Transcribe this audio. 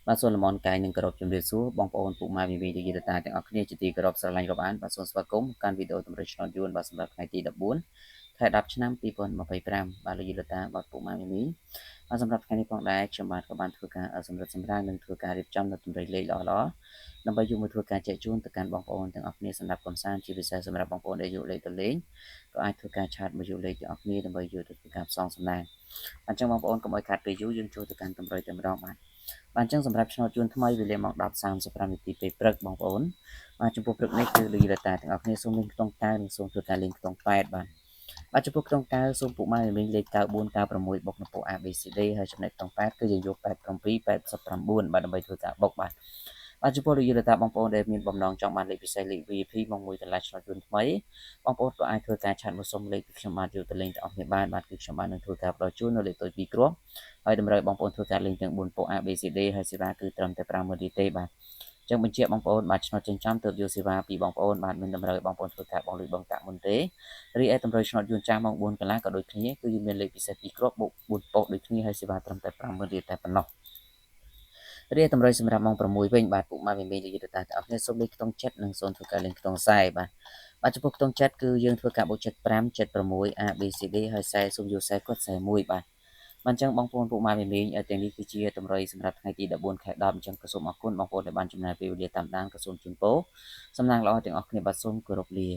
បាទសូមលំអរកាយនឹងគោរពជំរាបសួរបងប្អូនពុកម៉ែមីមីជាយាតាទាំងអស់គ្នាជាទីគោរពស្រឡាញ់រាប់អានបាទសូមស្វាគមន៍កាន់វីដេអូតម្រុយឆ្នោតយួនបាទសម្រាប់ថ្ងៃទី14ខែ10ឆ្នាំ2025បាទលោកយាតាបាទពុកម៉ែមីមីបាទសម្រាប់ថ្ងៃនេះផងដែរខ្ញុំបាទក៏បានធ្វើការសម្រិតសម្រាំងនិងធ្វើការរៀបចំនៅតម្រុយលេខល្អៗដើម្បីយកមកធ្វើការចែកជូនទៅកាន់បងប្អូនទាំងអស់គ្នាសម្រាប់កំសាន្តជាពិសេសសម្រាប់បងប្អូនដែលយកលេខទៅលេងក៏អាចធ្វើការឆាតមកយកលេខទាំងអស់គ្នាដើម្បីយកទៅធ្វើការផ្សងសំណាងអញ្ចឹងបងប្អូនកុំឲ្យខាត់ពេលយូរយើងចូលទៅកាន់តម្រុយតែម្ដងបាទអញ្ចឹងសម្រាប់ឆ្នោតយួនថ្មីវេលាម៉ោង10:35នាទីពេលព្រឹកបងប្អូនបាទចំពោះព្រឹកនេះគឺលោកយីតាទាំងអស់គ្នាសូមលេងខ្ទង់តៅនិងសូមធ្វើការលេងខ្ទង់8បាទចំពោះខ្ទង់តៅសូមពុកម៉ែលេងលេខ94 96បុកនៅពួក ABCD ហើយចំណែកខ្ទង់8គឺយើងយក87 89បាទដើម្បីធ្វើការបុកបាទចំពោះលោកយីតាបងប្អូនដែលមានបំណងចង់បានលេខពិសេសលេខ VIP មកមួយកន្លះឆ្នោតយួនថ្មីបងប្អូនក៏អាចធ្វើការឆាតមកសុំលេខពីខ្ញុំបានយកទៅលេងទាំងអស់គ្នាបានបាទគឺខ្ញុំបាននឹងធ្វើការផ្ដល់ជូននៅលេខតូច2គ្រាប់ហើយតម្រូវបងប្អូនធ្វើការលេងទាំង4ពួក ABCD ហើយសេវាគឺត្រឹមតែ50000រៀលទេបាទចឹងបញ្ជាក់បងប្អូនបាទឆ្នោតចិញ្ចឹមទើបយកសេវាពីបងប្អូនបាទមានតម្រូវបងប្អូនធ្វើការបងលុយបងតាក់មុនទេរីឯតម្រូវឆ្នោតយួនចាំម៉ោង4កន្លះក៏ដូចគ្នាគឺយើងមានលេខពិសេស2គ្រាប់បូក4ប៉ុកដូចគ្នាហើយសេវាត្រឹមតែ50000រៀលតែប៉ុណ្ណោះរីឯតម្រូវសម្រាប់ម៉ោង6វិញបាទពុកម៉ែមីមីលោកយាយតាទាំងអស់គ្នាសូមលេខខ្ទង់ចិត្តនិងសូមធ្វើការលេងខ្ទង់ខ្សែបាទចំពោះខ្ទង់ចិត្តគឺយើងធ្វើការបូក75 76 A B C D ហើយខ្សែសូមយកខ្សែគាត់ខ្សែ1បាទអញ្ចឹងបងប្អូនពុកម៉ែមីមីទាំងនេះគឺជាតម្រុយសម្រាប់ថ្ងៃទី14ខែ10អញ្ចឹងក៏សូមអរគុណបងប្អូនដែលបានចំណាយពេលវេលាតាមដានក៏សូមជូនពរសំណាងល្អទាំងអស់គ្នាបាទសូមគោរពលា